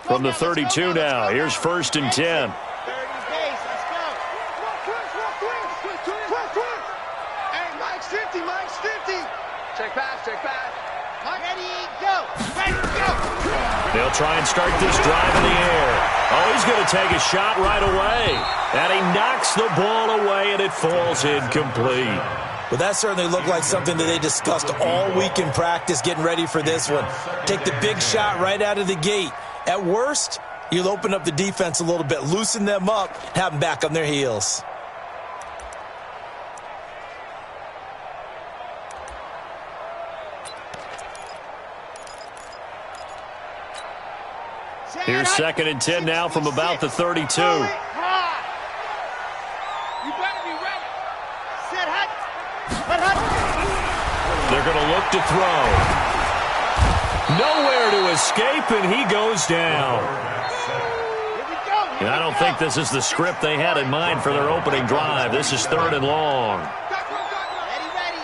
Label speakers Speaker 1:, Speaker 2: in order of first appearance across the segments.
Speaker 1: From the 32 now, here's 1st and 10.
Speaker 2: Check pass. Ready, go.
Speaker 1: They'll try and start this drive in the air. Oh, he's going to take a shot right away. And he knocks the ball away, and it falls incomplete.
Speaker 3: Well, that certainly looked like something that they discussed all week in practice, getting ready for this one. Take the big shot right out of the gate. At worst, you'll open up the defense a little bit, loosen them up, have them back on their heels.
Speaker 1: Here's 2nd and 10 now from about the 32.
Speaker 2: You better be ready. Sit hut.
Speaker 1: They're going to look to throw. Nowhere to escape, and he goes down. And I don't think this is the script they had in mind for their opening drive. This is 3rd and long.
Speaker 2: Ready.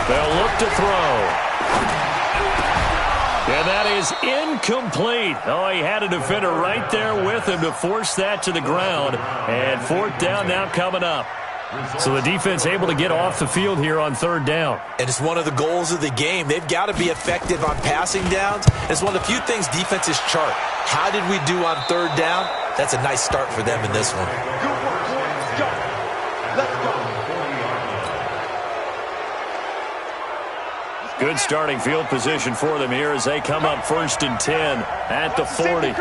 Speaker 1: They'll look to throw. And that is incomplete. Oh, he had a defender right there with him to force that to the ground. And 4th down now coming up. So the defense able to get off the field here on 3rd down.
Speaker 3: And it's one of the goals of the game. They've got to be effective on passing downs. It's one of the few things defenses chart. How did we do on 3rd down? That's a nice start for them in this one.
Speaker 1: Good starting field position for them here as they come up 1st and 10 at the 40.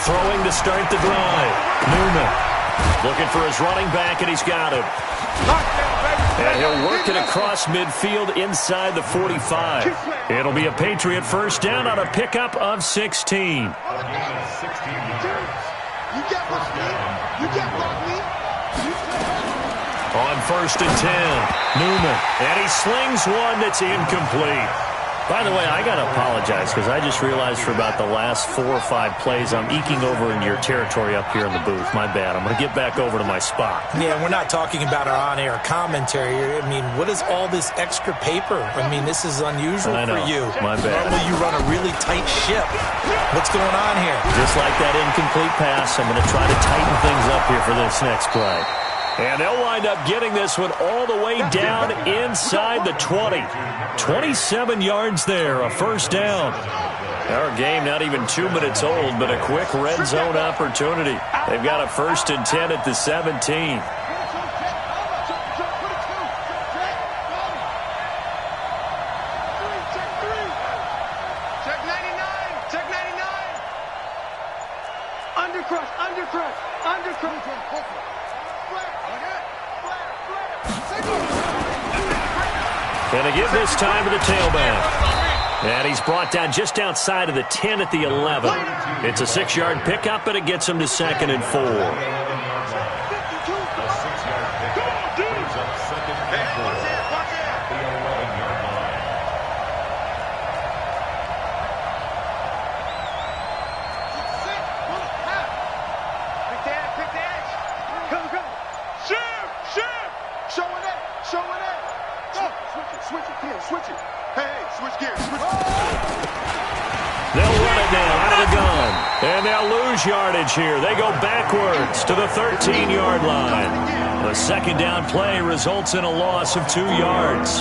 Speaker 1: Throwing to start the drive. Newman looking for his running back, and he's got him. And he'll work it across midfield inside the 45. It'll be a Patriot 1st down on a pickup of 16. On 1st and 10, Newman, and he slings one that's incomplete. By the way, I got to apologize because I just realized for about the last 4 or 5 plays I'm eking over into your territory up here in the booth. My bad. I'm going to get back over to my spot.
Speaker 3: Yeah, we're not talking about our on-air commentary. I mean, what is all this extra paper? I mean, this is unusual for you.
Speaker 1: My bad.
Speaker 3: Normally you run a really tight ship. What's going on here?
Speaker 1: Just like that incomplete pass, I'm going to try to tighten things up here for this next play. And they'll wind up getting this one all the way down inside the 20. 27 yards there, a 1st down. Our game not even 2 minutes old, but a quick red zone opportunity. They've got a 1st and 10 at the 17. And they give this time to the tailback. And he's brought down just outside of the 10 at the 11. It's a 6-yard pickup, but it gets him to 2nd and 4. They'll run it now out of the gun. And they'll lose yardage here. They go backwards to the 13-yard line. The 2nd down play results in a loss of 2 yards.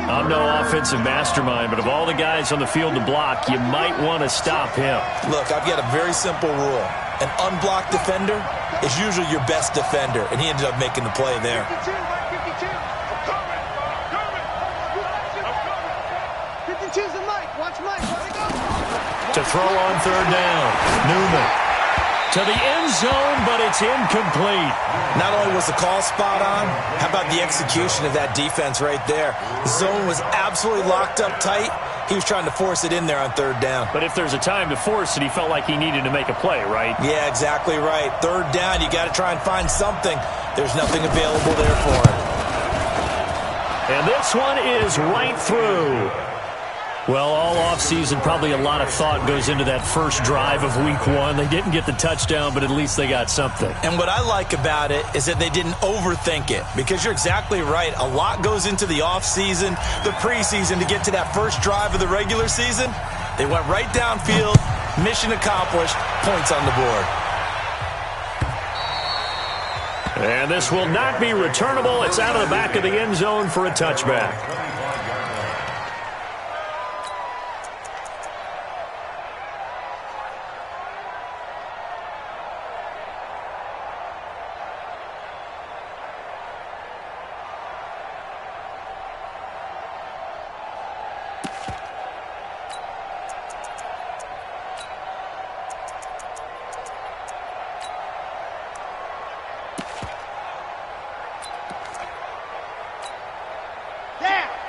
Speaker 1: I'm no offensive mastermind, but of all the guys on the field to block, you might want to stop him.
Speaker 3: Look, I've got a very simple rule. An unblocked defender is usually your best defender, and he ended up making the play there.
Speaker 1: To throw on 3rd down, Newman. to the end zone, but it's incomplete.
Speaker 3: Not only was the call spot on, how about the execution of that defense right there? The zone was absolutely locked up tight. He was trying to force it in there on third down.
Speaker 1: But if there's a time to force it, he felt like he needed to make a play, right?
Speaker 3: Yeah, exactly right. Third down, you got to try and find something. There's nothing available there for him.
Speaker 1: And this one is right through. Well, all offseason, probably a lot of thought goes into that first drive of week one. They didn't get the touchdown, but at least they got something.
Speaker 3: And what I like about it is that they didn't overthink it, because you're exactly right. A lot goes into the offseason, the preseason, to get to that first drive of the regular season. They went right downfield, mission accomplished, points on the board.
Speaker 1: And this will not be returnable. It's out of the back of the end zone for a touchback.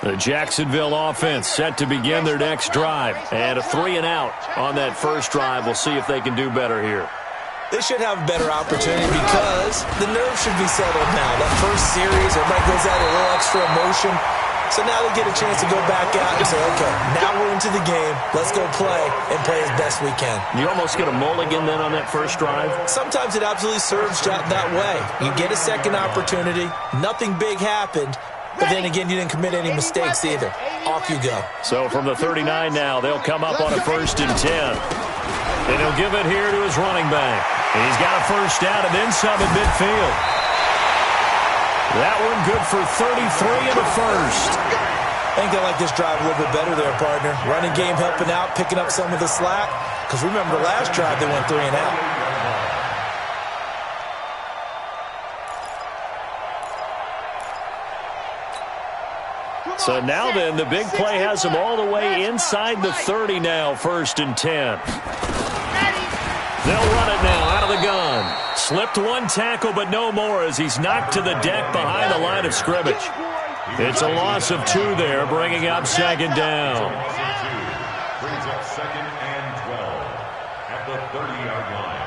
Speaker 1: The Jacksonville offense set to begin their next drive. And a 3-and-out on that first drive. We'll see if they can do better here.
Speaker 3: They should have a better opportunity because the nerves should be settled now. That first series, everybody goes out a little extra emotion. So now they get a chance to go back out and say, okay, now we're into the game. Let's go play and play as best we can.
Speaker 1: You almost get a mulligan then on that first drive?
Speaker 3: Sometimes it absolutely serves that way. You get a second opportunity. Nothing big happened. But then again, you didn't commit any mistakes either. Off you go.
Speaker 1: So from the 39 now, they'll come up on a 1st and 10. And he'll give it here to his running back. And he's got a first down and then some at midfield. That one good for 33 in the first.
Speaker 3: I think they like this drive a little bit better there, partner. Running game helping out, picking up some of the slack. Because remember, the last drive they went 3-and-out.
Speaker 1: So now then, the big play has him all the way inside the 30 now, 1st and 10. They'll run it now out of the gun. Slipped one tackle, but no more as he's knocked to the deck behind the line of scrimmage. It's a loss of 2 there, bringing up 2nd down.
Speaker 4: Brings up 2nd and 12 at the 30-yard line.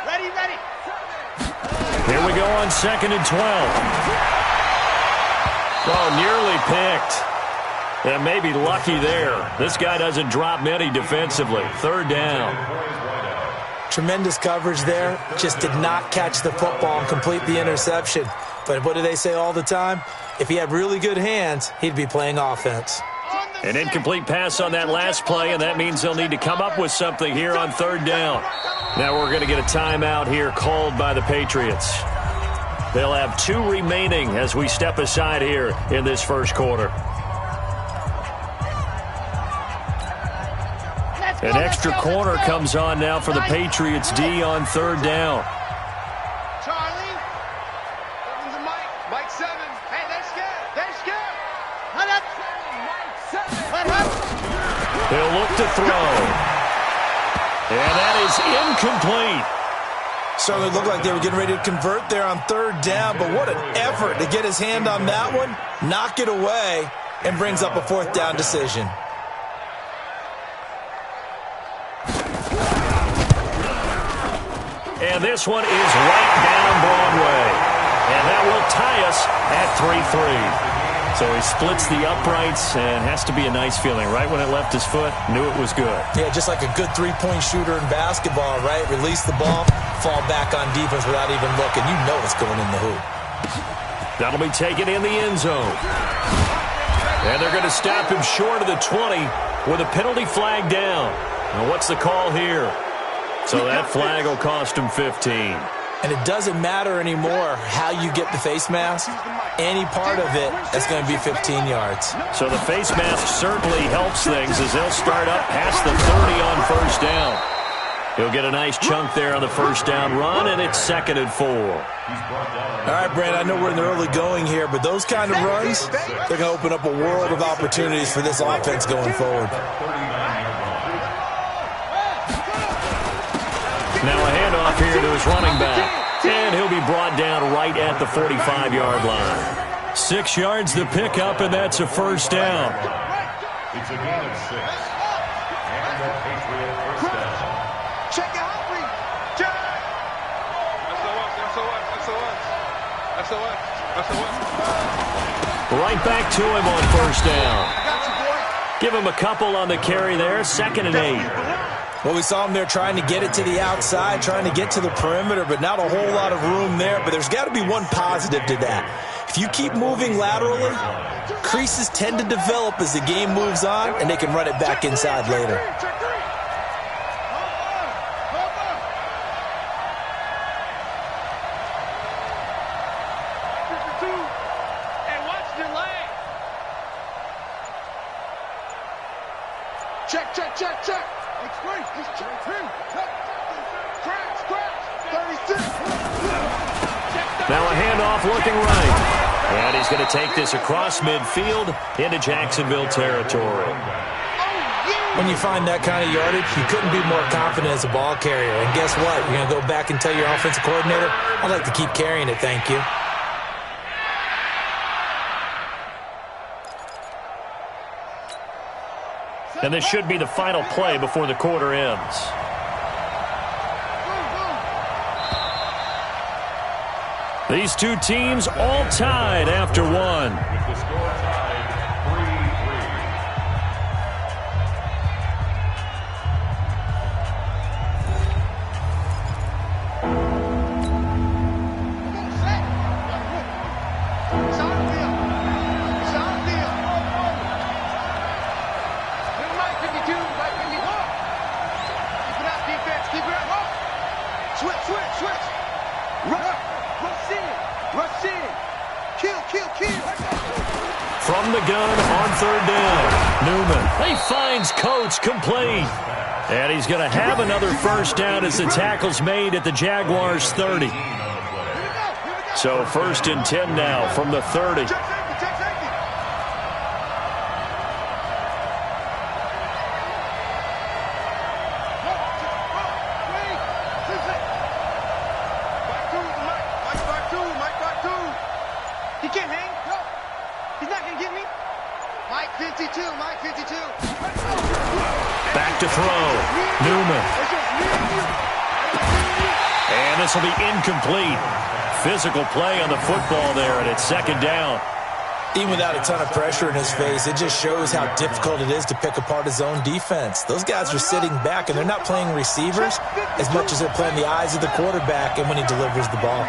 Speaker 2: Ready.
Speaker 1: Here we go on 2nd and 12. Oh, nearly picked. And maybe lucky there. This guy doesn't drop many defensively. 3rd down.
Speaker 3: Tremendous coverage there. Just did not catch the football and complete the interception. But what do they say all the time? If he had really good hands, he'd be playing offense.
Speaker 1: An incomplete pass on that last play, and that means they'll need to come up with something here on 3rd down. Now we're going to get a timeout here called by the Patriots. They'll have 2 remaining as we step aside here in this first quarter. An extra corner comes on now for the Patriots D on 3rd down.
Speaker 2: Charlie. Mike 7. Hey, let's go. Hut up. Mike 7.
Speaker 1: They'll look to throw. And that is incomplete.
Speaker 3: Certainly looked like they were getting ready to convert there on 3rd down, but what an effort to get his hand on that one, knock it away, and brings up a 4th down decision.
Speaker 1: And this one is right down Broadway. And that will tie us at 3-3. So he splits the uprights and has to be a nice feeling. Right when it left his foot, knew it was good.
Speaker 3: Yeah, just like a good three-point shooter in basketball, right? Release the ball, fall back on defense without even looking. You know it's going in the hoop.
Speaker 1: That'll be taken in the end zone. And they're going to stop him short of the 20 with a penalty flag down. Now what's the call here? So that flag will cost him 15.
Speaker 3: And it doesn't matter anymore how you get the face mask. Any part of it is going to be 15 yards.
Speaker 1: So the face mask certainly helps things as they'll start up past the 30 on 1st down. He'll get a nice chunk there on the 1st down run, and it's 2nd and 4.
Speaker 3: All right, Brand, I know we're in the early going here, but those kind of runs, they're going to open up a world of opportunities for this offense going forward.
Speaker 1: Now a handoff here to his running back. And he'll be brought down right at the 45-yard line. 6 yards the pickup, and that's a first down.
Speaker 4: It's a gain of 6. And the Patriot first down.
Speaker 2: Check it out, Reed. Check.
Speaker 1: Right back to him on first down. Give him a couple on the carry there. 2nd and 8.
Speaker 3: Well, we saw him there trying to get it to the outside, trying to get to the perimeter, but not a whole lot of room there. But there's got to be one positive to that. If you keep moving laterally, creases tend to develop as the game moves on, and they can run it back inside later.
Speaker 2: Check.
Speaker 1: Now a handoff looking right. And he's going to take this across midfield into Jacksonville territory.
Speaker 3: When you find that kind of yardage, you couldn't be more confident as a ball carrier. And guess what? You're going to go back and tell your offensive coordinator, I'd like to keep carrying it, thank you.
Speaker 1: And this should be the final play before the quarter ends. These two teams all tied after one.
Speaker 4: With the score tied
Speaker 2: 3-3.
Speaker 1: From the gun on 3rd down. Newman. He finds Coates complete. And he's going to have another first down as the tackle's made at the Jaguars' 30. So 1st and 10 now from the 30.
Speaker 2: He can't hang. No. He's not going to get me. Mike 52.
Speaker 1: Back to throw. Newman. And this will be incomplete. Physical play on the football there, and it's 2nd down.
Speaker 3: Even without a ton of pressure in his face, it just shows how difficult it is to pick apart his own defense. Those guys are sitting back, and they're not playing receivers as much as they're playing the eyes of the quarterback and when he delivers the ball.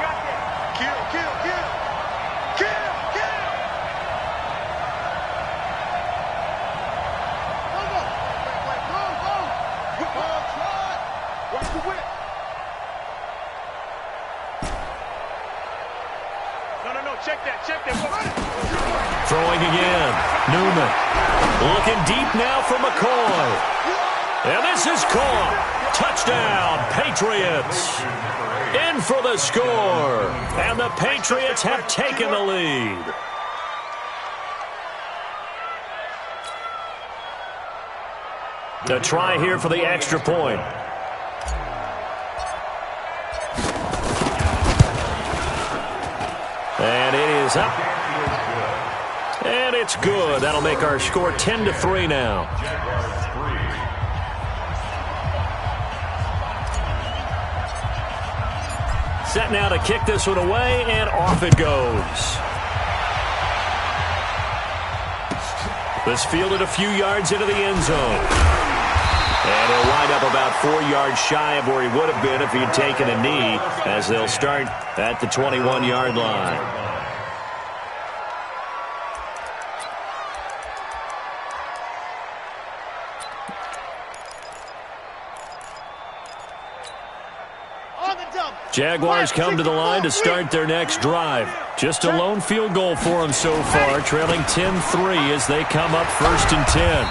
Speaker 1: Throwing again. Newman. Looking deep now for McCoy. And this is caught. Touchdown, Patriots. In for the score. And the Patriots have taken the lead. A try here for the extra point. And it is up. And it's good. That'll make our score 10-3 now. Set now to kick this one away, and off it goes. This fielded a few yards into the end zone. And he'll wind up about 4 yards shy of where he would have been if he had taken a knee, as they'll start at the 21-yard line. Jaguars come to the line to start their next drive. Just a lone field goal for them so far, trailing 10-3 as they come up 1st and 10.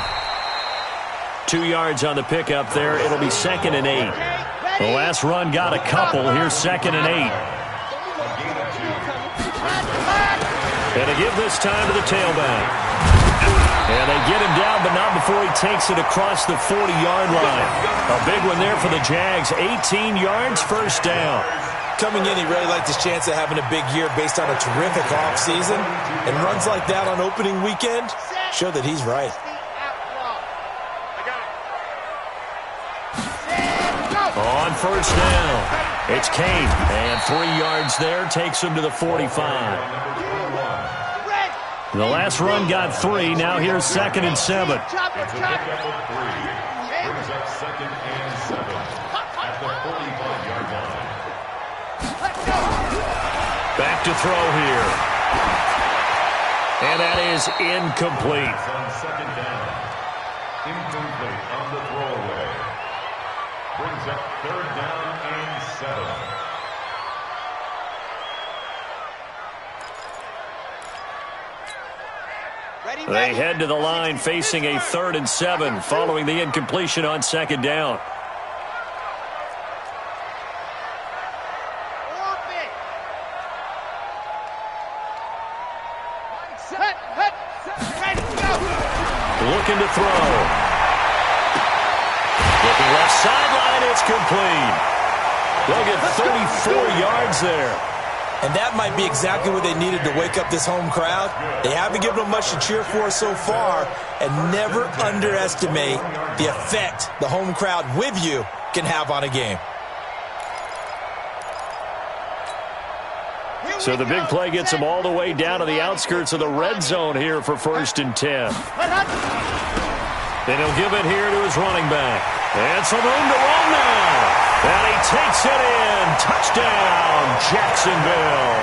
Speaker 1: 2 yards on the pickup there. It'll be 2nd and 8. The last run got a couple. Here's 2nd and 8. And to give this time to the tailback. And they get him down, but not before he takes it across the 40-yard line. A big one there for the Jags. 18 yards, first down.
Speaker 3: Coming in, he really liked his chance of having a big year based on a terrific offseason. And runs like that on opening weekend show that he's right.
Speaker 1: On first down, it's Kane. And 3 yards there, takes him to the 45. The last run got 3. Now here's 2nd and 7.
Speaker 4: Brings up 2nd and 7 at the 45-yard line.
Speaker 1: Back to throw here. And that is incomplete.
Speaker 4: On 2nd down. Incomplete on the throwaway. Brings up 3rd down and 7.
Speaker 1: They head to the line facing a 3rd and 7 following the incompletion on 2nd down. Looking to throw. Looking left sideline, it's complete. They'll get 34 yards there.
Speaker 3: And that might be exactly what they needed to wake up this home crowd. They haven't given them much to cheer for so far, and never underestimate the effect the home crowd with you can have on a game.
Speaker 1: So the big play gets them all the way down to the outskirts of the red zone here for 1st and 10. Then he'll give it here to his running back. And some room to run now. And he takes it in. Touchdown, Jacksonville.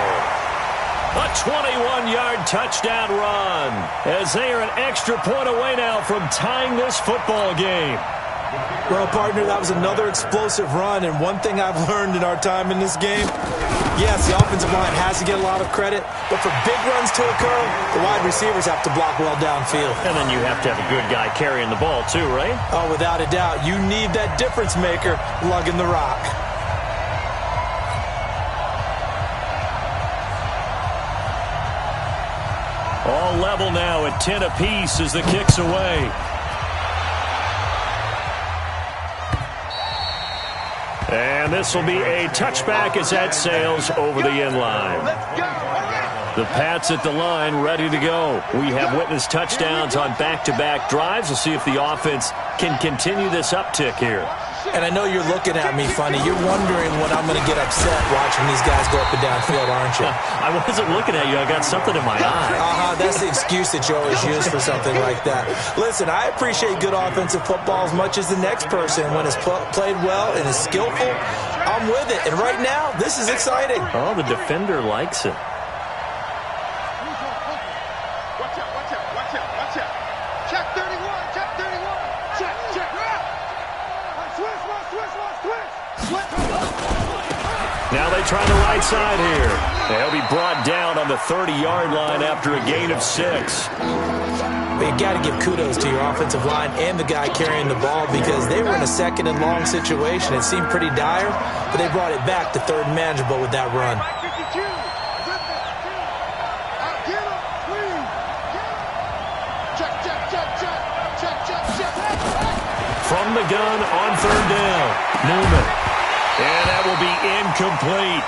Speaker 1: A 21-yard touchdown run as they are an extra point away now from tying this football game.
Speaker 3: Well, partner, that was another explosive run, and one thing I've learned in our time in this game, yes, the offensive line has to get a lot of credit, but for big runs to occur, the wide receivers have to block well downfield.
Speaker 1: And then you have to have a good guy carrying the ball too, right?
Speaker 3: Oh, without a doubt. You need that difference maker lugging the rock.
Speaker 1: All level now at 10 apiece as the kick's away. And this will be a touchback as that sails over the end line. The Pats at the line ready to go. We have witnessed touchdowns on back-to-back drives. We'll see if the offense can continue this uptick here.
Speaker 3: And I know you're looking at me funny. You're wondering when I'm going to get upset watching these guys go up and down field, aren't you?
Speaker 1: I wasn't looking at you. I got something in my eye.
Speaker 3: That's the excuse that you always use for something like that. Listen, I appreciate good offensive football as much as the next person. When it's played well and is skillful, I'm with it. And right now, this is exciting.
Speaker 1: Oh, the defender likes it.
Speaker 2: Check 31, check 31. Check.
Speaker 1: Now they try the right side here. They'll be brought down on the 30-yard line after a gain of 6.
Speaker 3: But you got to give kudos to your offensive line and the guy carrying the ball because they were in a 2nd and long situation. It seemed pretty dire, but they brought it back to 3rd and manageable with that run.
Speaker 1: From the gun on 3rd down, Newman. And that will be incomplete.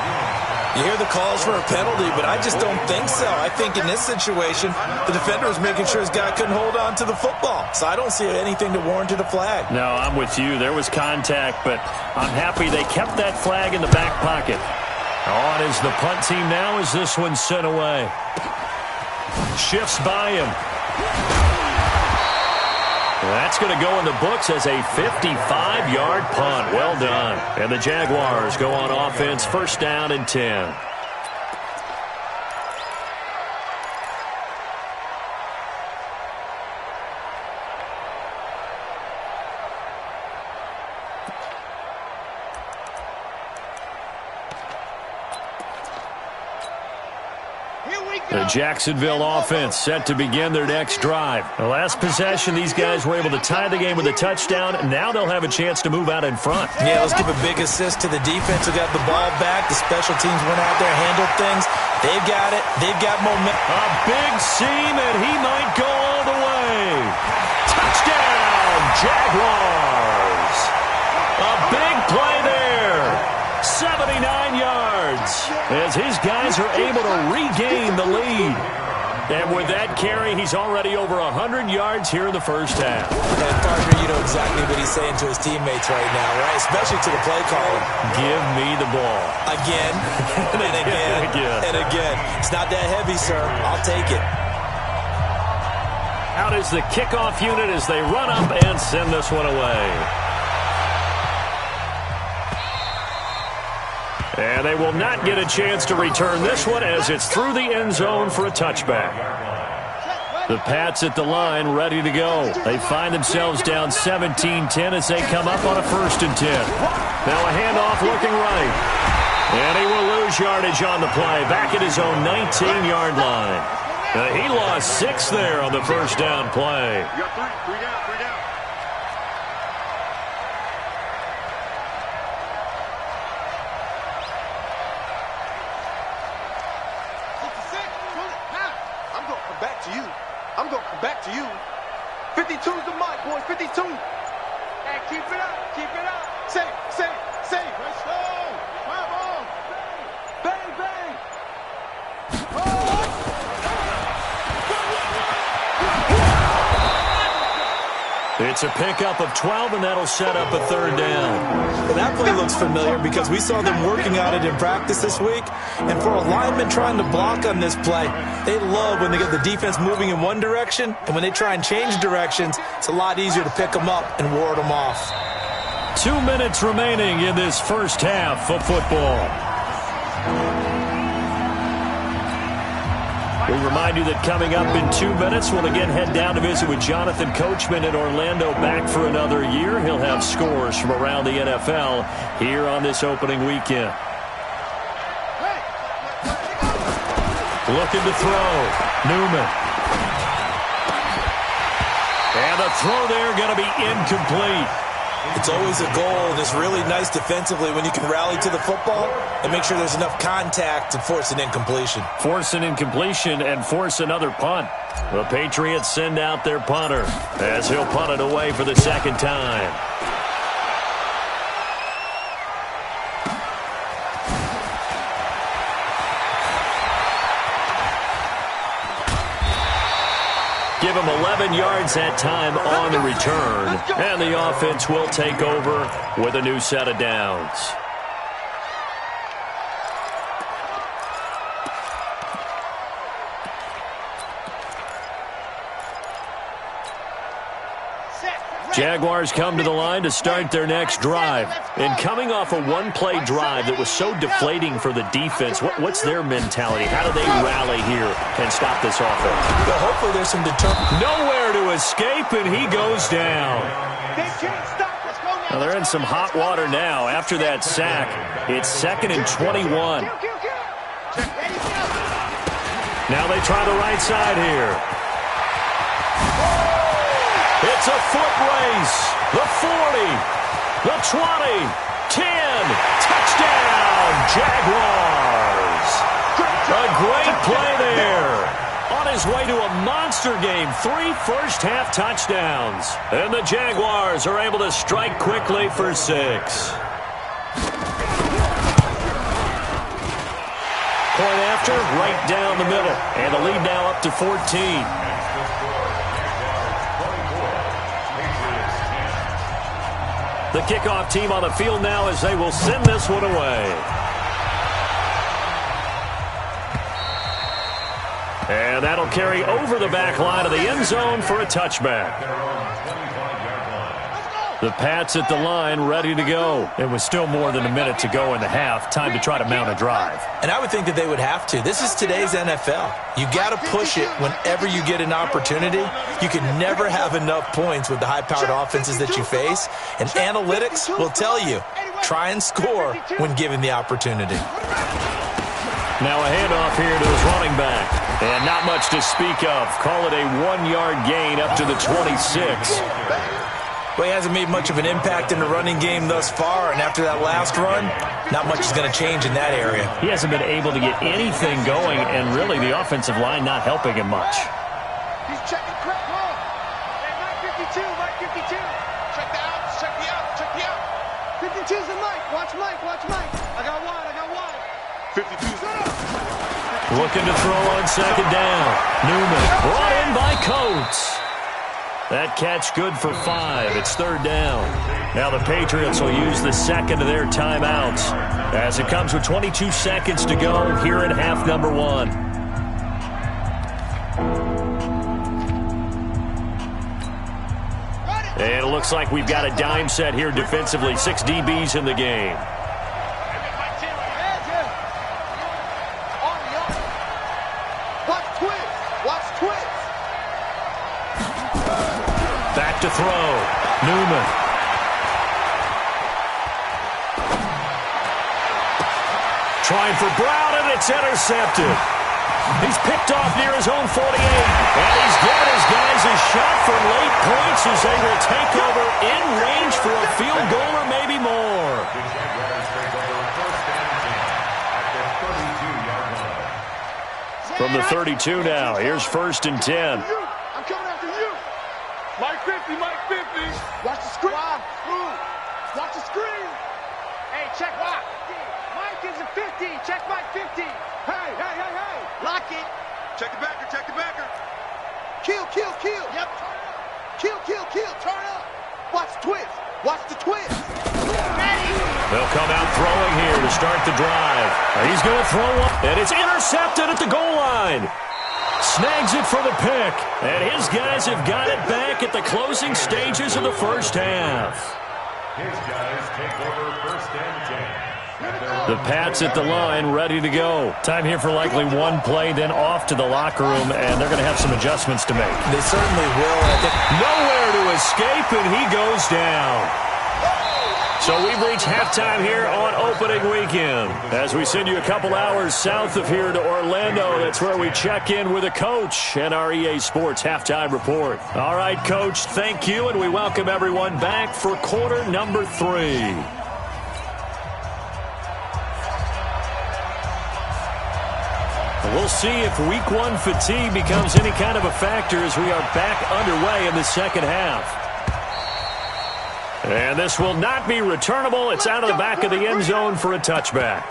Speaker 3: You hear the calls for a penalty, but I just don't think so. I think in this situation, the defender was making sure his guy couldn't hold on to the football. So I don't see anything to warrant a flag.
Speaker 1: No, I'm with you. There was contact, but I'm happy they kept that flag in the back pocket. On is the punt team now as this one's sent away. Shifts by him. That's going to go in the books as a 55-yard punt. Well done. And the Jaguars go on offense, 1st down and 10. The Jacksonville offense set to begin their next drive. The last possession, these guys were able to tie the game with a touchdown. Now they'll have a chance to move out in front.
Speaker 3: Yeah, let's give a big assist to the defense who got the ball back. The special teams went out there, handled things. They've got it. They've got momentum.
Speaker 1: A big seam, and he might go all the way. Jaguars. A big play there. 79 yards as his guys are able to regain the lead. And with that carry, he's already over 100 yards here in the first half.
Speaker 3: And partner, you know exactly what he's saying to his teammates right now, right? Especially to the play caller.
Speaker 1: Give me the ball.
Speaker 3: Again, and again, and again. It's not that heavy, sir. I'll take it.
Speaker 1: Out is the kickoff unit as they run up and send this one away. And they will not get a chance to return this one as it's through the end zone for a touchback. The Pats at the line ready to go. They find themselves down 17-10 as they come up on a 1st and 10. Now a handoff looking right. And he will lose yardage on the play back at his own 19-yard line. He lost 6 there on the first down play.
Speaker 2: You got 3 down, 3 down.
Speaker 5: I'm going to come back to you. 52's the mic, boys. 52.
Speaker 2: Hey, keep it up. Keep it up.
Speaker 5: Say.
Speaker 2: Let's go. Come on.
Speaker 5: Bang, bang.
Speaker 1: It's a pickup of 12, and that'll set up a 3rd down.
Speaker 3: Well, that play looks familiar because we saw them working on it in practice this week. And for a lineman trying to block on this play, they love when they get the defense moving in one direction. And when they try and change directions, it's a lot easier to pick them up and ward them off.
Speaker 1: 2 minutes remaining in this first half of football. We remind you that coming up in 2 minutes, we'll again head down to visit with Jonathan Coachman in Orlando, back for another year. He'll have scores from around the NFL here on this opening weekend. Looking to throw. Newman. And the throw there going to be incomplete.
Speaker 3: It's always a goal, and it's really nice defensively when you can rally to the football and make sure there's enough contact to force an incompletion.
Speaker 1: Force an incompletion and force another punt. The Patriots send out their punter as he'll punt it away for the 2nd time. Give him 11 yards that time on the return. And the offense will take over with a new set of downs. Jaguars come to the line to start their next drive. And coming off a one-play drive that was so deflating for the defense, what's their mentality? How do they rally here and stop this offense?
Speaker 3: Well, hopefully there's some determination.
Speaker 1: Nowhere to escape, and he goes down. Now they're in some hot water now. After that sack, it's 2nd and 21. Now they try the right side here. It's a foot race. The 40, the 20, 10. Touchdown, Jaguars. A great play there. On his way to a monster game, 3 first-half touchdowns. And the Jaguars are able to strike quickly for 6. Point after, right down the middle. And the lead now up to 14. The kickoff team on the field now as they will send this one away. And that'll carry over the back line of the end zone for a touchback. The Pats at the line ready to go. It was still more than a minute to go in the half. Time to try to mount a drive.
Speaker 3: And I would think that they would have to. This is today's NFL. You got to push it whenever you get an opportunity. You can never have enough points with the high-powered offenses that you face. And analytics will tell you, try and score when given the opportunity.
Speaker 1: Now a handoff here to his running back. And not much to speak of. Call it a 1-yard gain up to the 26.
Speaker 3: Well, he hasn't made much of an impact in the running game thus far, and after that last run, not much is going to change in that area.
Speaker 1: He hasn't been able to get anything going, and really the offensive line not helping him much.
Speaker 2: He's checking quick ball. Hey, Mike 52, Mike 52.
Speaker 5: Check the outs. Check the outs. Check the outs.
Speaker 2: 52's the Mike. Watch Mike. Watch Mike. I got wide.
Speaker 5: 52's up.
Speaker 1: Looking to throw on second down. Newman brought in by Coates. That catch good for 5. It's third down. Now the Patriots will use the second of their timeouts as it comes with 22 seconds to go here in half number 1. And it looks like we've got a dime set here defensively. 6 DBs in the game. Back to throw. Newman. Trying for Brown, and it's intercepted. He's picked off near his own 48. And he's given his guys a shot for late points as they will take over in range for a field goal or maybe more. From the 32 now, here's 1st and 10.
Speaker 5: I'm coming after you. Mike 50, Mike 50. Watch the screen. Watch the screen.
Speaker 2: Hey, check Mike. Mike is a 50. Check Mike 50.
Speaker 5: Hey.
Speaker 2: Lock it.
Speaker 5: Check the backer. Check the backer.
Speaker 2: Kill. Yep. Kill. Turn up.
Speaker 5: Watch the twist. Watch the twist.
Speaker 2: Ready.
Speaker 1: They'll come out throwing here to start the drive. He's going to throw up, and it's intercepted at the goal line. Snags it for the pick, and his guys have got it back at the closing stages of the first half.
Speaker 4: His guys take over 1st and 10.
Speaker 1: The Pats at the line, ready to go. Time here for likely one play, then off to the locker room, and they're going to have some adjustments to make.
Speaker 3: They certainly will. I think
Speaker 1: Nowhere to escape, and he goes down. So we've reached halftime here on opening weekend. As we send you a couple hours south of here to Orlando, that's where we check in with a coach and our EA Sports halftime report. All right, Coach, thank you, and we welcome everyone back for quarter number 3. We'll see if week 1 fatigue becomes any kind of a factor as we are back underway in the second half. And this will not be returnable. It's out of the back of the end zone for a touchback.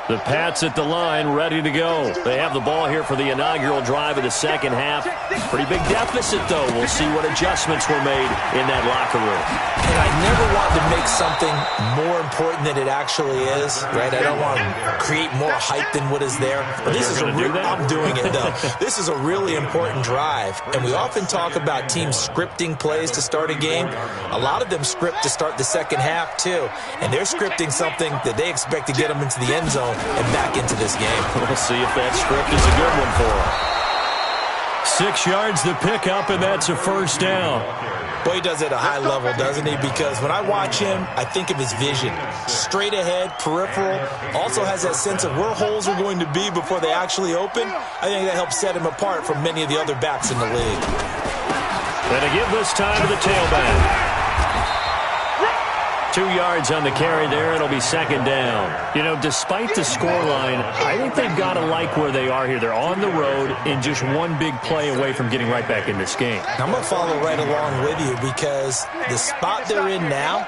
Speaker 1: The Pats at the line, ready to go. They have the ball here for the inaugural drive of the second half. Pretty big deficit, though. We'll see what adjustments were made in that locker room.
Speaker 3: And I never want to make something more important than it actually is, right? I don't want to create more hype than what is there. But this is I'm doing it, though. This is a really important drive. And we often talk about teams scripting plays to start a game. A lot of them script to start the second half, too. And they're scripting something that they expect to get them into the end zone and back into this game.
Speaker 1: We'll see if that script is a good one for him. 6 yards the pickup, and that's a first down.
Speaker 3: Boy, he does it at a high level, doesn't he? Because when I watch him, I think of his vision. Straight ahead, peripheral, also has that sense of where holes are going to be before they actually open. I think that helps set him apart from many of the other backs in the league.
Speaker 1: And to give this time to the tailback. 2 yards on the carry there. It'll be second down. You know, despite the scoreline, I think they've got to like where they are here. They're on the road and just one big play away from getting right back in this game.
Speaker 3: I'm going to follow right along with you because the spot they're in now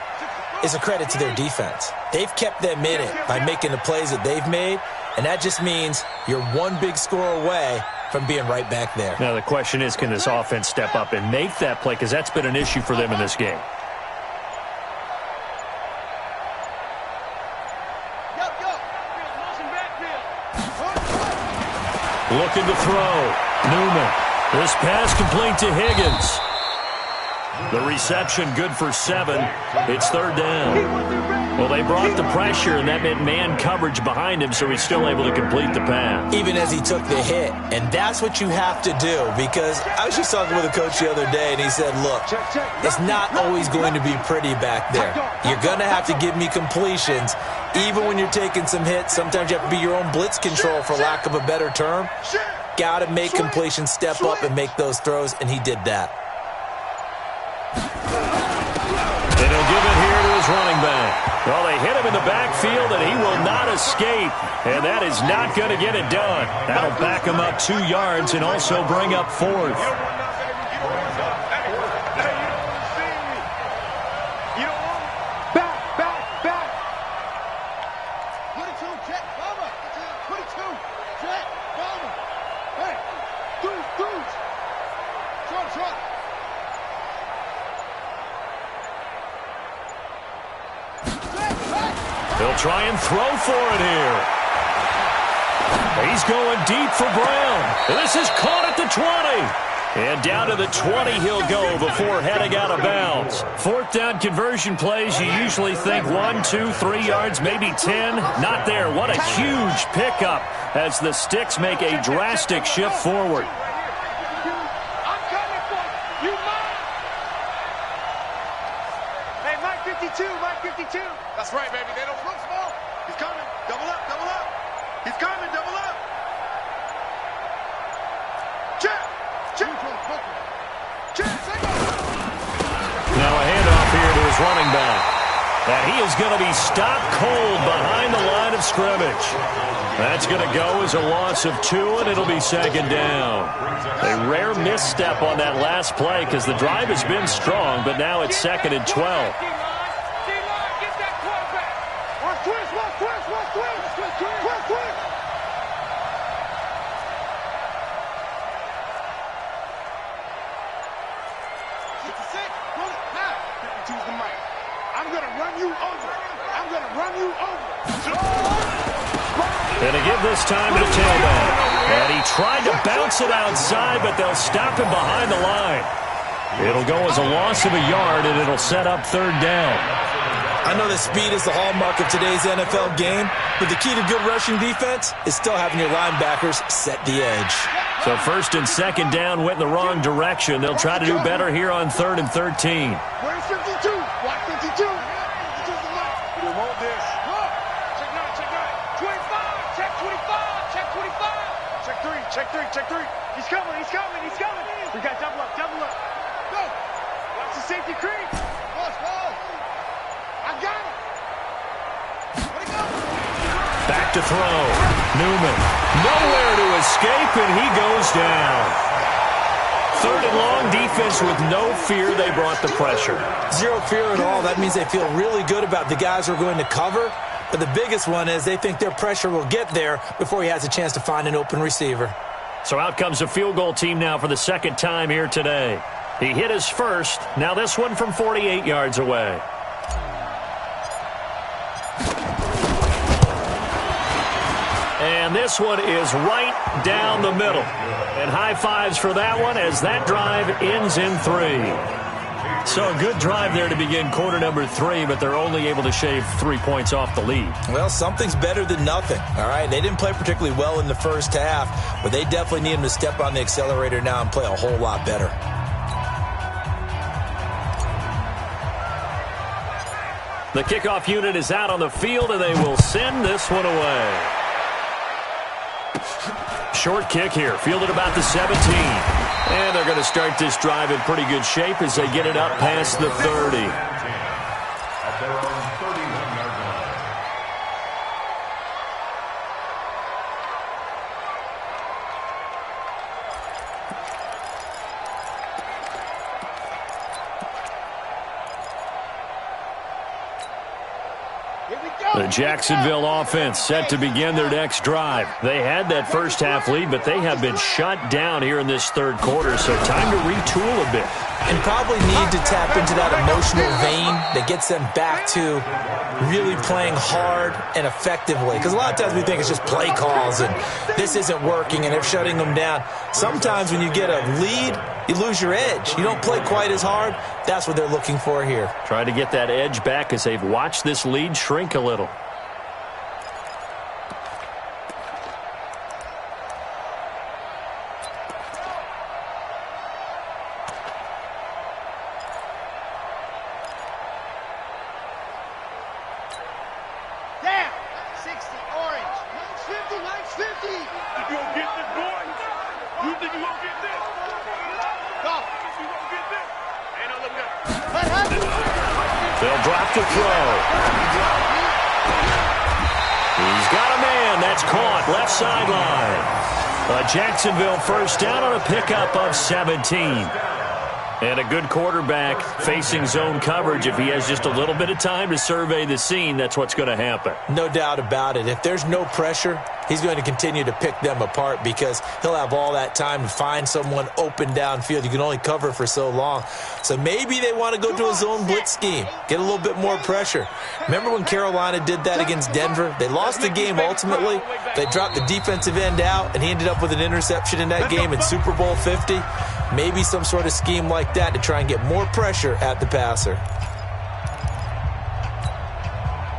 Speaker 3: is a credit to their defense. They've kept them in it by making the plays that they've made, and that just means you're one big score away from being right back there.
Speaker 1: Now, the question is, can this offense step up and make that play? Because that's been an issue for them in this game. Looking to throw. Newman. This pass complete to Higgins. The reception good for 7. It's third down. Well, they brought the pressure, and that meant man coverage behind him, so he's still able to complete the pass.
Speaker 3: Even as he took the hit. And that's what you have to do, because I was just talking with a coach the other day, and he said, look, it's not always going to be pretty back there. You're going to have to give me completions. Even when you're taking some hits, sometimes you have to be your own blitz control, for lack of a better term. Got to make completions, step up, and make those throws, and he did that.
Speaker 1: And he'll give it here to his running back. Well, they hit him in the backfield, and he will not escape. And that is not going to get it done. That'll back him up 2 yards and also bring up 4th. They'll try and throw for it here. He's going deep for Brown. This is caught at the 20. And down to the 20 he'll go before heading out of bounds. 4th down conversion plays, you usually think 1, 2, 3 yards, maybe 10. Not there. What a huge pickup as the Sticks make a drastic shift forward.
Speaker 2: Hey, Mike 52, Mike 52. That's right, baby. They don't look small. He's coming. Double up, double up. He's coming, double up. Check. Check. Check.
Speaker 1: Now a handoff here to his running back. And he is going to be stopped cold behind the line of scrimmage. That's going to go as a loss of 2, and it'll be 2nd down. A rare misstep on that last play because the drive has been strong, but now it's 2nd and 12. And to give this time to the tailback. And he tried to bounce it outside, but they'll stop him behind the line. It'll go as a loss of a yard, and it'll set up 3rd down.
Speaker 3: I know that speed is the hallmark of today's NFL game, but the key to good rushing defense is still having your linebackers set the edge.
Speaker 1: So 1st and 2nd down went in the wrong direction. They'll try to do better here on 3rd and 13.
Speaker 2: Where's 52? Watch 52. We want this. Check 9, check 9. 25, check 25, check 25. Check 3, check 3, check 3. He's coming, he's coming, he's coming. We got double up, double up. Go. Watch the safety creep. Ball. I got it. Let it go.
Speaker 1: Back to throw. Newman. Nowhere to escape, and he goes down. 3rd and long, defense with no fear. They brought the pressure.
Speaker 3: Zero fear at all. That means they feel really good about the guys who are going to cover. But the biggest one is they think their pressure will get there before he has a chance to find an open receiver.
Speaker 1: So out comes a field goal team now for the 2nd time here today. He hit his first. Now this one from 48 yards away. And this one is right down the middle. And high fives for that one as that drive ends in 3. So a good drive there to begin quarter number 3, but they're only able to shave 3 points off the lead.
Speaker 3: Well, something's better than nothing, all right? They didn't play particularly well in the first half, but they definitely need him to step on the accelerator now and play a whole lot better.
Speaker 1: The kickoff unit is out on the field, and they will send this one away. Short kick here, fielded about the 17. And they're going to start this drive in pretty good shape as they get it up past the 30.
Speaker 4: At their own 31-yard line.
Speaker 1: The Jacksonville offense set to begin their next drive. They had that first half lead, but they have been shut down here in this 3rd quarter, so time to retool a bit.
Speaker 3: And probably need to tap into that emotional vein that gets them back to really playing hard and effectively. Because a lot of times we think it's just play calls and this isn't working and they're shutting them down. Sometimes when you get a lead, you lose your edge. You don't play quite as hard. That's what they're looking for here.
Speaker 1: Try to get that edge back as they've watched this lead shrink a little. They'll drop the throw. He's got a man. That's caught. Left sideline. A Jacksonville first down on a pickup of 17. And a good quarterback facing zone coverage. If he has just a little bit of time to survey the scene, that's what's going to happen.
Speaker 3: No doubt about it. If there's no pressure, he's going to continue to pick them apart because he'll have all that time to find someone open downfield. You can only cover for so long. So maybe they want to go to a zone blitz scheme, get a little bit more pressure. Remember when Carolina did that against Denver? They lost the game ultimately. They dropped the defensive end out, and he ended up with an interception in that game in Super Bowl 50. Maybe some sort of scheme like that to try and get more pressure at the passer.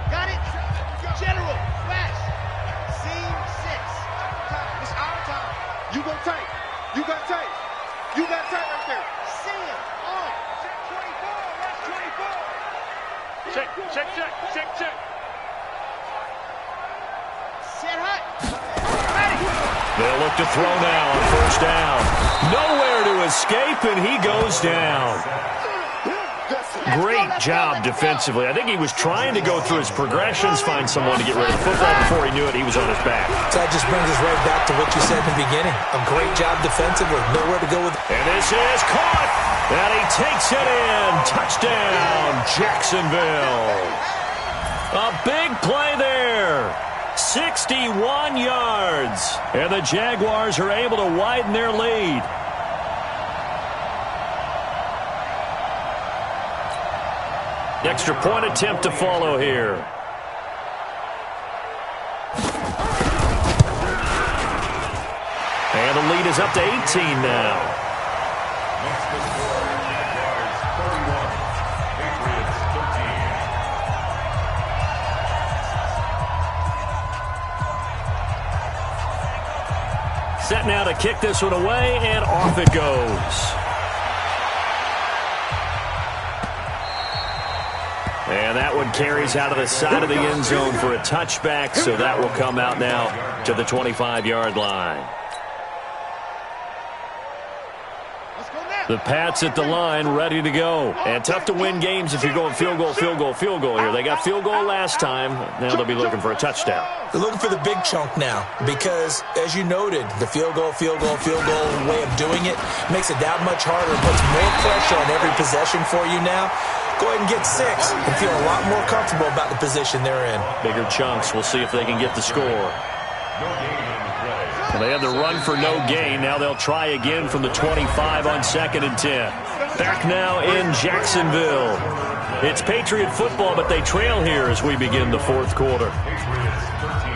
Speaker 2: Got it. General, flash. Scene 6. It's our time. You go tight. You got tight. You got tight right there. Scene on. Check 24. That's 24. Check. Set high.
Speaker 1: They'll look to throw now on first down. Nowhere to escape, and he goes down. Great job defensively. I think he was trying to go through his progressions, find someone to get rid of the football. Before he knew it, he was on his back.
Speaker 3: So that just brings us right back to what you said in the beginning. A great job defensively. Nowhere to go with.
Speaker 1: And this is caught. And he takes it in. Touchdown, Jacksonville. A big play there. 61 yards. And the Jaguars are able to widen their lead. Extra point attempt to follow here. And the lead is up to 18 now.
Speaker 4: Makes the score Jaguars 31, Patriots 13.
Speaker 1: Set now to kick this one away, and off it goes. And that one carries out of the side of the end zone for a touchback, so that will come out now to the 25-yard line. The Pats at the line, ready to go. And tough to win games if you're going field goal here. They got field goal last time. Now they'll be looking for a touchdown.
Speaker 3: They're looking for the big chunk now because, as you noted, the field goal way of doing it makes it that much harder, puts more pressure on every possession for you now. Go ahead and get 6 and feel a lot more comfortable about the position they're in.
Speaker 1: Bigger chunks. We'll see if they can get the score.
Speaker 4: No gain on the play.
Speaker 1: Well, they had the run for no gain. Now they'll try again from the 25 on 2nd and 10. Back now in Jacksonville. It's Patriot football, but they trail here as we begin the 4th quarter.
Speaker 4: Patriots 13.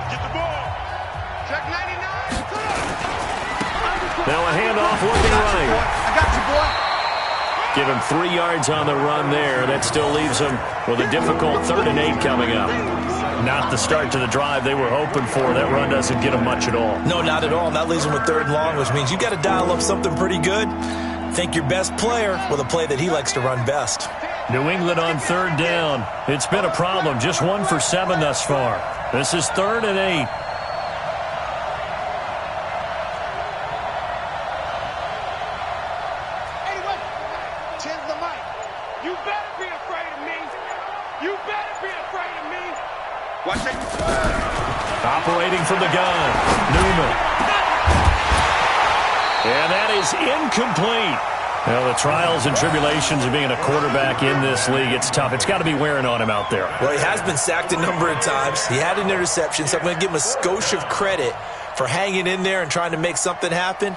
Speaker 2: Get the ball. Check 99.
Speaker 1: Now a handoff looking right.
Speaker 2: I got you, boy.
Speaker 1: Give him 3 yards on the run there. That still leaves him with a difficult 3rd and 8 coming up. Not the start to the drive they were hoping for. That run doesn't get them much at all.
Speaker 3: No, not at all. And that leaves them with 3rd and long, which means you got to dial up something pretty good. Think your best player with a play that he likes to run best.
Speaker 1: New England on 3rd down. It's been a problem. Just 1 for 7 thus far. This is 3rd and 8. Operating from the gun, Newman. And that is incomplete. Well, the trials and tribulations of being a quarterback in this league, it's tough. It's got to be wearing on him out there.
Speaker 3: Well, he has been sacked a number of times. He had an interception, so I'm going to give him a skosh of credit for hanging in there and trying to make something happen,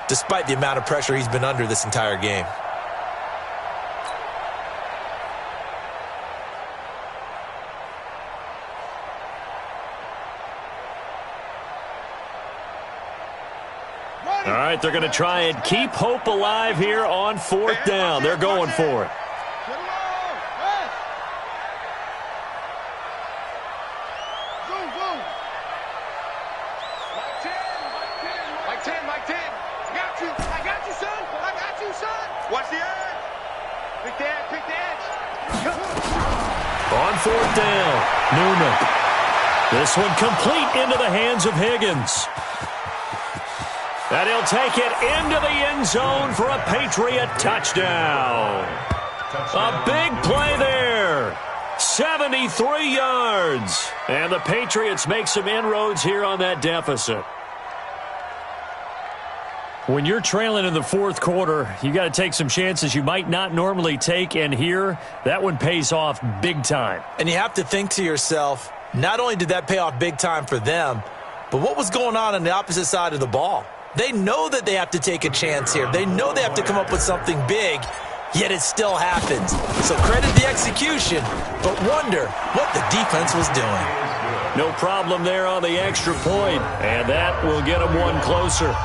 Speaker 3: despite the amount of pressure he's been under this entire game.
Speaker 1: All right, they're going to try and keep hope alive here on 4th down. They're going for it.
Speaker 2: Mike 10. I got you, son. I got you, son. Watch the edge. Pick the edge.
Speaker 1: On 4th down, Newman. This one complete into the hands of Higgins. And he'll take it into the end zone for a Patriot touchdown. A big play there. 73 yards. And the Patriots make some inroads here on that deficit. When you're trailing in the fourth quarter, you got to take some chances you might not normally take, and here, that one pays off big time.
Speaker 3: And you have to think to yourself, not only did that pay off big time for them, but what was going on the opposite side of the ball? They know that they have to take a chance here. They know they have to come up with something big, yet it still happens. So credit the execution, but wonder what the defense was doing.
Speaker 1: No problem there on the extra point, and that will get them one closer.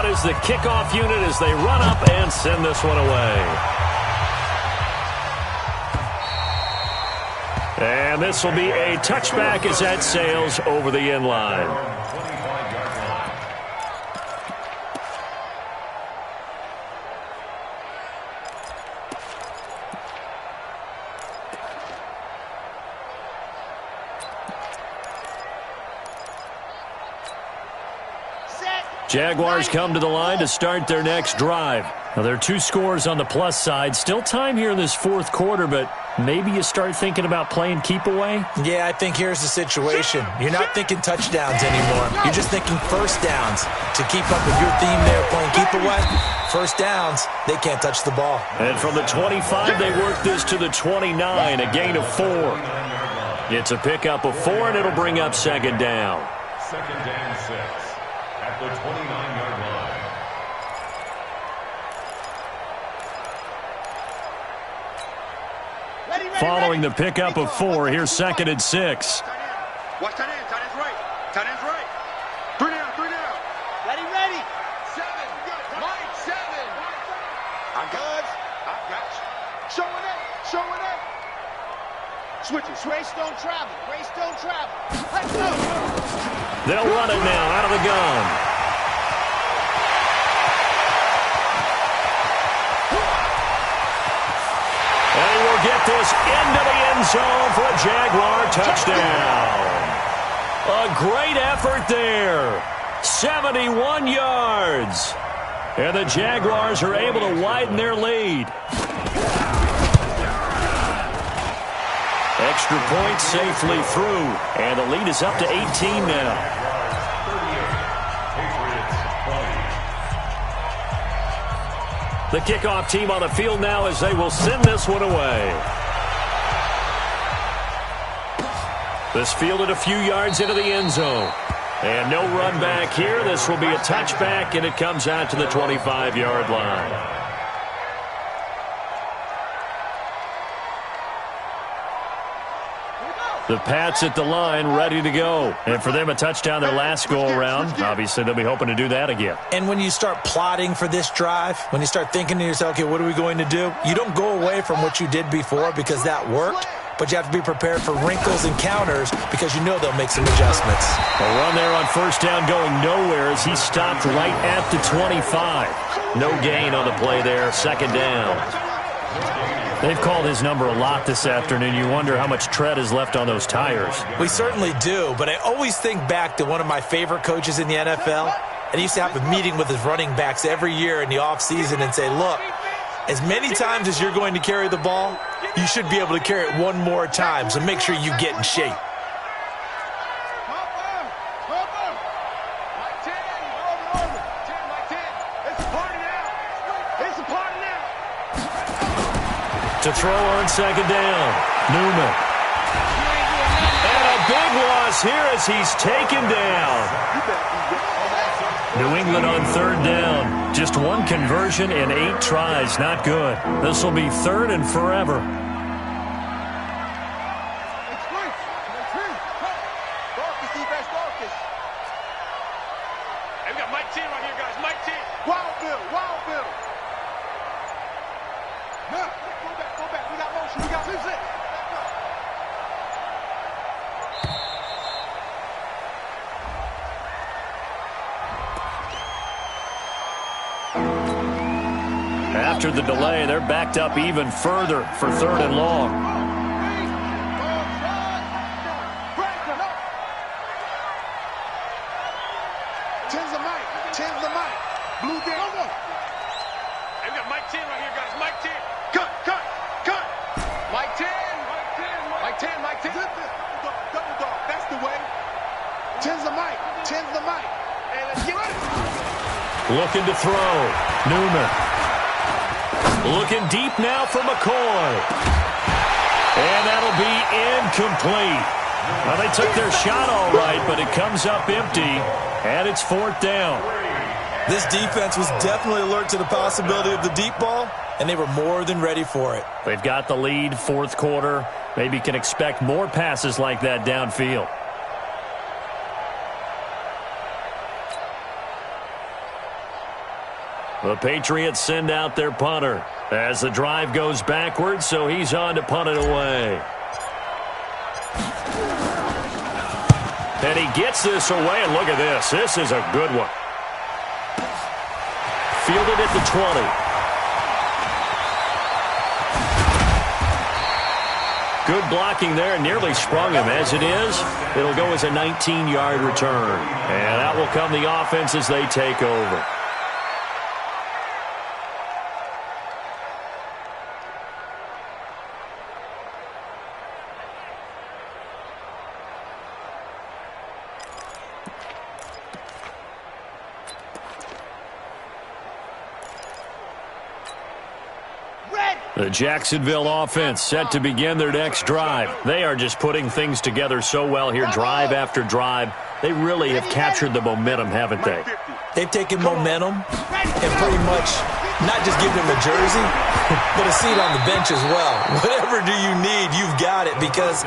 Speaker 1: Is the kickoff unit as they run up and send this one away. And this will be a touchback as that sails over the end line. Jaguars come to the line to start their next drive. Now, there are 2 scores on the plus side. Still time here in this fourth quarter, but maybe you start thinking about playing keep away?
Speaker 3: Yeah, I think here's the situation. You're not thinking touchdowns anymore. You're just thinking first downs. To keep up with your theme there, playing keep away, first downs, they can't touch the ball.
Speaker 1: And from the 25, they work this to the 29, a gain of 4. It's a pickup of 4, and it'll bring up second down.
Speaker 4: Second and 6 at the 29-yard line.
Speaker 1: Following the pickup of 4, here's second and 6.
Speaker 2: Watch tight end. Tight end's right. Tight end's right. 3 down. 3 down.
Speaker 5: Ready, ready.
Speaker 2: 7. Mike, 7. I got you. Showing up. Switching.
Speaker 5: Grace don't travel. Let's go.
Speaker 1: They'll run it now out of the gun. And he will get this into the end zone for a Jaguar touchdown. A great effort there. 71 yards. And the Jaguars are able to widen their lead. Extra point safely through. And the lead is up to 18 now. 38, Patriots 20. The kickoff team on the field now as they will send this one away. This fielded a few yards into the end zone. And no run back here. This will be a touchback, and it comes out to the 25-yard line. The Pats at the line, ready to go. And for them, a touchdown their last go-around. Obviously, they'll be hoping to do that again.
Speaker 3: And when you start plotting for this drive, when you start thinking to yourself, okay, what are we going to do? You don't go away from what you did before because that worked, but you have to be prepared for wrinkles and counters because you know they'll make some adjustments.
Speaker 1: A run there on first down going nowhere as he stopped right at the 25. No gain on the play there, second down. They've called his number a lot this afternoon. You wonder how much tread is left on those tires.
Speaker 3: We certainly do, but I always think back to one of my favorite coaches in the NFL, and he used to have a meeting with his running backs every year in the offseason and say, look, as many times as you're going to carry the ball, you should be able to carry it one more time, so make sure you get in shape.
Speaker 1: To throw on second down, Newman. And a big loss here as he's taken down. New England on third down. Just one conversion in 8 tries. Not good. This will be third and forever.
Speaker 2: Hey, we got Mike T right here, guys. Mike T. Wild Bill. No, go back. We got motion. We got 2 6.
Speaker 1: after the delay. They're backed up even further for 3rd and long.
Speaker 5: Ten's the mic. Ten's the mic. Blue down. Hey, we got Mike 10 right here, guys. Mike 10. Cut. Mike 10. Mike 10. Mike 10. Double dog. That's the way. Ten's the mic. Ten's the mic. Hey, let's get ready.
Speaker 1: Looking to throw. Newman. Looking deep now for McCoy. And that'll be incomplete. Well, they took their shot all right, but it comes up empty, and it's 4th down.
Speaker 3: This defense was definitely alert to the possibility of the deep ball, and they were more than ready for it.
Speaker 1: They've got the lead, 4th quarter. Maybe can expect more passes like that downfield. The Patriots send out their punter as the drive goes backwards, so he's on to punt it away. And he gets this away, and look at this. This is a good one. Fielded at the 20. Good blocking there, nearly sprung him. As it is, it'll go as a 19-yard return. And that will come the offense as they take over. The Jacksonville offense set to begin their next drive. They are just putting things together so well here, drive after drive. They really have captured the momentum, haven't they?
Speaker 3: They've taken momentum and pretty much not just given them a jersey, but a seat on the bench as well. Whatever do you need, you've got it, because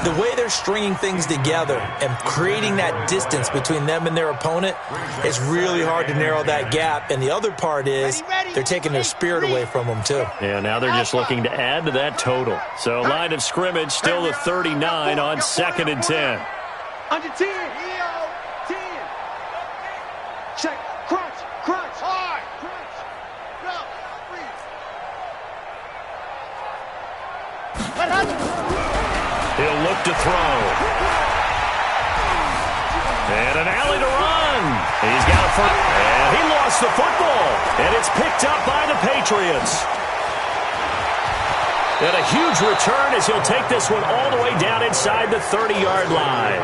Speaker 3: the way they're stringing things together and creating that distance between them and their opponent, it's really hard to narrow that gap. And the other part is they're taking their spirit away from them, too.
Speaker 1: Yeah, now they're just looking to add to that total. So line of scrimmage still the 39 on 2nd and 10.
Speaker 5: Under 10. 10. Check. Crunch. Hard. Crunch. Go.
Speaker 1: He'll look to throw. And an alley to run. He's got a foot. And he lost the football. And it's picked up by the Patriots. And a huge return as he'll take this one all the way down inside the 30-yard line.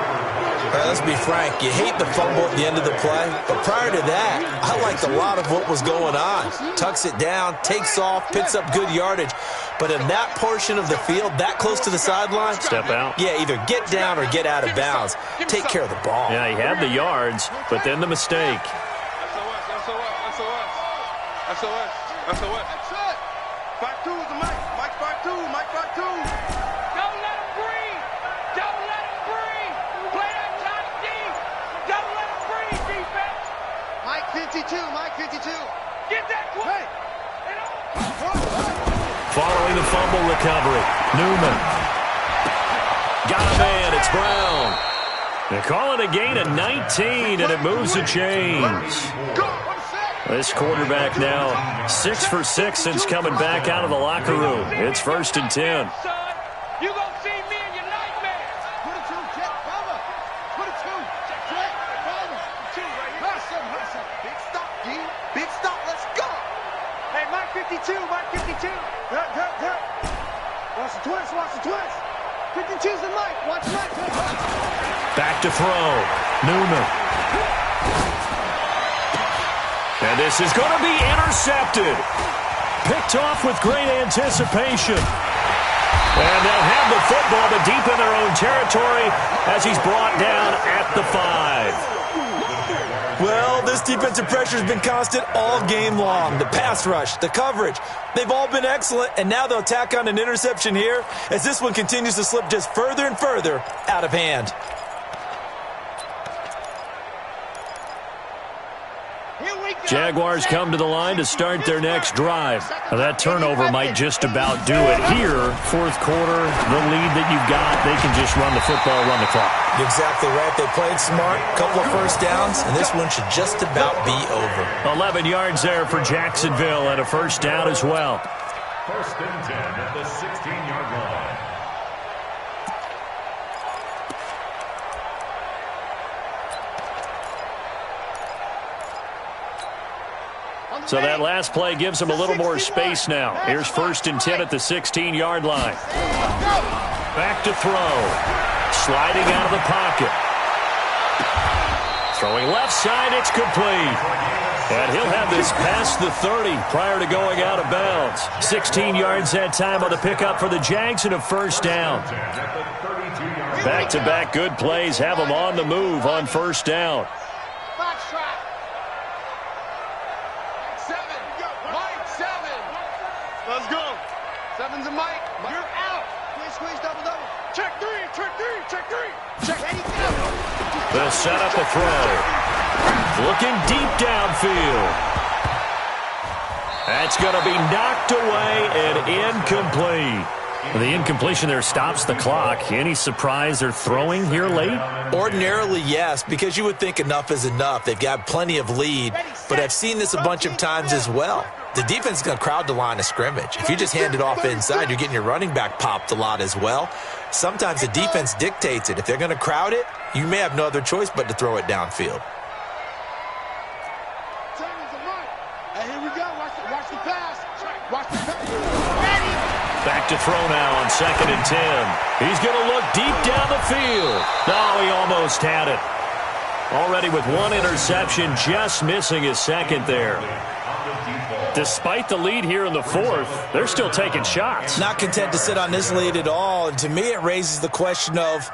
Speaker 3: Let's be frank, you hate the fumble at the end of the play, but prior to that, I liked a lot of what was going on. Tucks it down, takes off, picks up good yardage. But in that portion of the field, that close to the sideline,
Speaker 1: step out.
Speaker 3: Yeah, either get down or get out of bounds. Take care of the ball.
Speaker 1: Yeah, he had the yards, but then the mistake.
Speaker 5: SOS. 5-2 is the mic. Mike 5-2. Mike 5-2. Don't let him breathe. Don't let him breathe. Play that tight deep. Don't let him breathe, defense. Mike 52. Mike 52. Get that quick.
Speaker 1: Following the fumble recovery, Newman. Got a man, it's Brown. They call it a gain of 19, and it moves the chains. This quarterback now 6 for 6 since coming back out of the locker room. It's 1st and 10.
Speaker 5: You gonna see me in your nightmares. 22, check, cover. 22, check, cover. 2 right here. Hustle. Big stop, D. Big stop, let's go. Hey, Mike 52, Mike 52. Hurt. Watch the twist. 52's the Mike, watch Mike.
Speaker 1: Back to throw, Newman. And this is going to be intercepted. Picked off with great anticipation. And they'll have the football, but deep in their own territory as he's brought down at the 5.
Speaker 3: Well, this defensive pressure has been constant all game long. The pass rush, the coverage, they've all been excellent, and now they'll tack on an interception here as this one continues to slip just further and further out of hand.
Speaker 5: Here we go.
Speaker 1: Jaguars come to the line to start their next drive. Now, that turnover might just about do it here. Fourth quarter, the lead that you've got, they can just run the football, run the clock.
Speaker 3: You're exactly right. They played smart, couple of first downs, and this one should just about be over.
Speaker 1: 11 yards there for Jacksonville and a first down as well.
Speaker 4: First and 10 at the 16-yard line.
Speaker 1: So that last play gives them a little more space now. Here's first and 10 at the 16-yard line. Back to throw. Sliding out of the pocket. Throwing left side, it's complete. And he'll have this past the 30 prior to going out of bounds. 16 yards that time on the pickup for the Jags and a first down. Back-to-back good plays have them on the move on first down.
Speaker 2: Let's go. Seven's a Mike. You're out. Squeeze, double. Check three. Check.
Speaker 1: They'll set up a throw. Looking deep downfield. That's going to be knocked away and incomplete. The incompletion there stops the clock. Any surprise they're throwing here late?
Speaker 3: Ordinarily, yes, because you would think enough is enough. They've got plenty of lead, but I've seen this a bunch of times as well. The defense is going to crowd the line of scrimmage. If you just hand it off inside, you're getting your running back popped a lot as well. Sometimes the defense dictates it. If they're going to crowd it, you may have no other choice but to throw it downfield.
Speaker 2: Hey, here we go. Watch the pass.
Speaker 1: Back to throw now on second and 10. He's going to look deep down the field. No, he almost had it. Already with one interception, just missing his second there. Despite the lead here in the fourth, they're still taking shots.
Speaker 3: Not content to sit on this lead at all. And to me, it raises the question of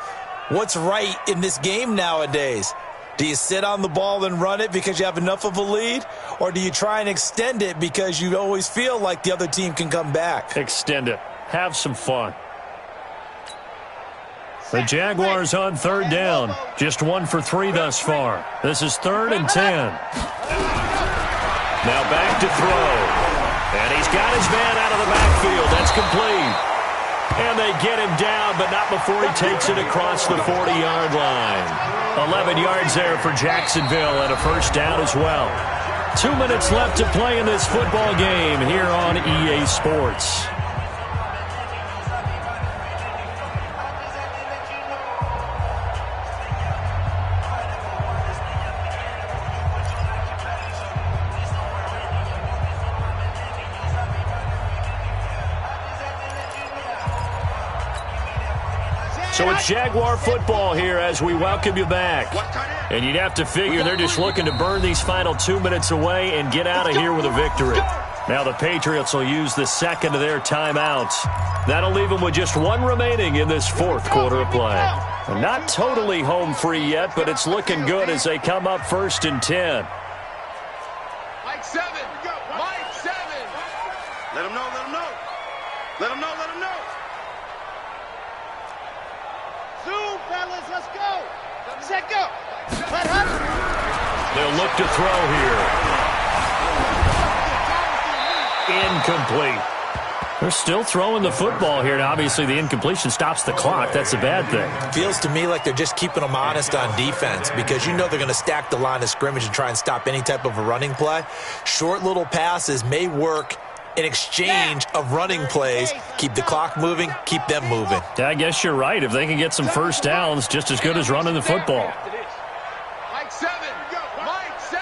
Speaker 3: what's right in this game nowadays. Do you sit on the ball and run it because you have enough of a lead? Or do you try and extend it because you always feel like the other team can come back?
Speaker 1: Extend it. Have some fun. The Jaguars on third down. Just 1 for 3 thus far. This is 3rd and 10. Now back to throw. And he's got his man out of the backfield. That's complete. And they get him down, but not before he takes it across the 40-yard line. 11 yards there for Jacksonville and a first down as well. 2 minutes left to play in this football game here on EA Sports. So it's Jaguar football here as we welcome you back. And you'd have to figure they're just looking to burn these final 2 minutes away and get out of here with a victory. Now the Patriots will use the second of their timeouts. That'll leave them with just 1 remaining in this fourth quarter of play. And not totally home free yet, but it's looking good as they come up 1st and 10.
Speaker 2: Mike 7. Mike 7. Let him know. Zoom, fellas, let's go. Set, go.
Speaker 1: They'll look to throw here. Incomplete. They're still throwing the football here, and obviously the incompletion stops the clock. That's a bad thing.
Speaker 3: Feels to me like they're just keeping them honest on defense because you know they're going to stack the line of scrimmage and try and stop any type of a running play. Short little passes may work in exchange of running plays. Keep the clock moving, keep them moving.
Speaker 1: I guess you're right. If they can get some first downs, just as good as running the football.
Speaker 2: Mike 7. Mike 7.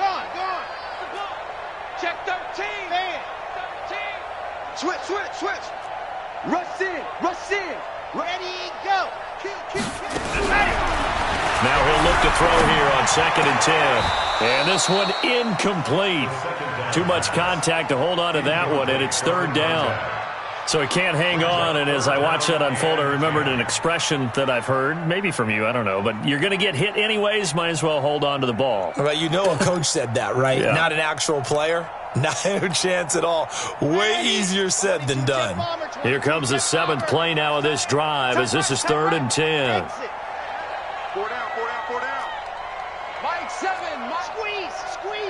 Speaker 2: Gone. Check 13. 13. Switch. Rush in. Ready, go.
Speaker 1: Now he'll look to throw here on 2nd and 10. And this one incomplete. Too much contact to hold on to that one, and it's 3rd down. So he can't hang on, and as I watch that unfold, I remembered an expression that I've heard, maybe from you, I don't know, but you're going to get hit anyways, might as well hold on to the ball.
Speaker 3: Right, you know a coach said that, right?
Speaker 1: Yeah.
Speaker 3: Not an actual player. Not a chance at all. Way easier said than done.
Speaker 1: Here comes the 7th play now of this drive as this is 3rd and 10.
Speaker 2: 4 down. Mike 7. Squeeze.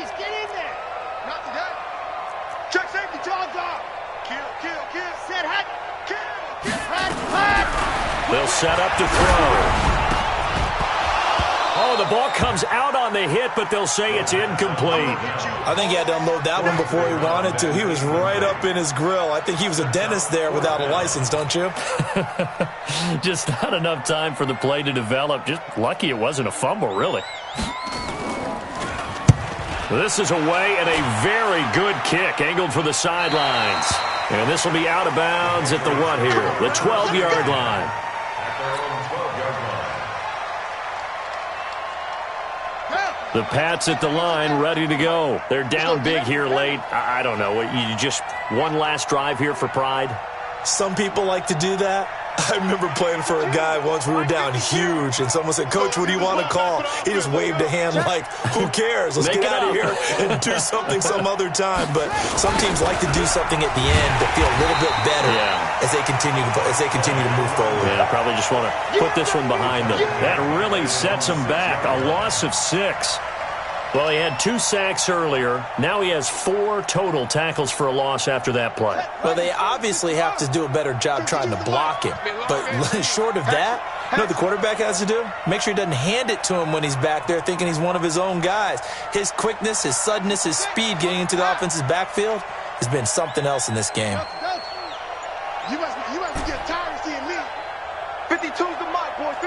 Speaker 1: They'll set up to throw. Oh, the ball comes out on the hit, but they'll say it's incomplete.
Speaker 3: I think he had to unload that one before he wanted to. He was right up in his grill. I think he was a dentist there without a license, don't you?
Speaker 1: Just not enough time for the play to develop. Just lucky it wasn't a fumble, really. This is away and a very good kick, angled for the sidelines. And this will be out of bounds at the what here? The 12-yard line. The Pats at the line, ready to go. They're down big here late. I don't know. You just one last drive here for pride?
Speaker 3: Some people like to do that. I remember playing for a guy once. We were down huge, and someone said, "Coach, what do you want to call?" He just waved a hand like, "Who cares? Let's get out of here and do something some other time." But some teams like to do something at the end to feel a little bit better as they continue to move forward.
Speaker 1: Yeah, probably just want to put this one behind them. That really sets them back. A loss of 6. Well, he had 2 sacks earlier. Now he has 4 total tackles for a loss after that play.
Speaker 3: Well, they obviously have to do a better job trying to block him. But short of that, you know what the quarterback has to do? Make sure he doesn't hand it to him when he's back there thinking he's one of his own guys. His quickness, his suddenness, his speed getting into the offense's backfield has been something else in this game.
Speaker 5: You must be getting tired of seeing me. 52's the mic, boys.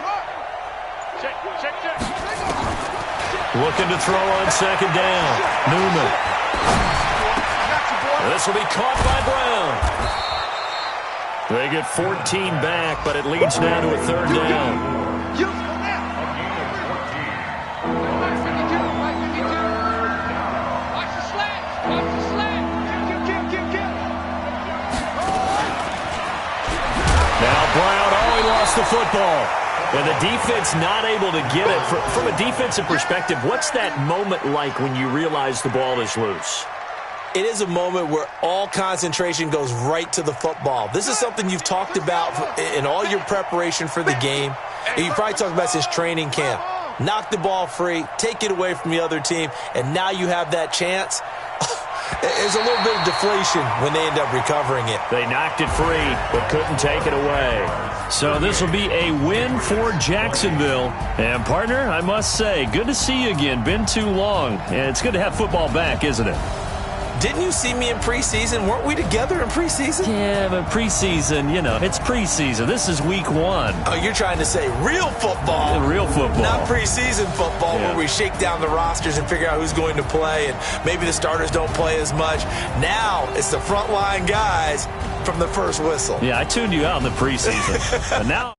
Speaker 2: Check.
Speaker 1: Looking to throw on second down. Newman. This will be caught by Brown. They get 14 back, but it leads now to a 3rd down. Now Brown, he lost the football. And the defense not able to get it. From a defensive perspective, what's that moment like when you realize the ball is loose?
Speaker 3: It is a moment where all concentration goes right to the football. This is something you've talked about in all your preparation for the game. And you probably talked about since training camp. Knock the ball free, take it away from the other team, and now you have that chance. There's a little bit of deflation when they end up recovering it.
Speaker 1: They knocked it free, but couldn't take it away. So this will be a win for Jacksonville. And, partner, I must say, good to see you again. Been too long. And it's good to have football back, isn't it?
Speaker 3: Didn't you see me in preseason? Weren't we together in preseason?
Speaker 1: Yeah, but preseason, it's preseason. This is week 1.
Speaker 3: Oh, you're trying to say real football.
Speaker 1: Real football.
Speaker 3: Not preseason football where we shake down the rosters and figure out who's going to play, and maybe the starters don't play as much. Now it's the frontline guys from the first whistle.
Speaker 1: Yeah, I tuned you out in the preseason. But now...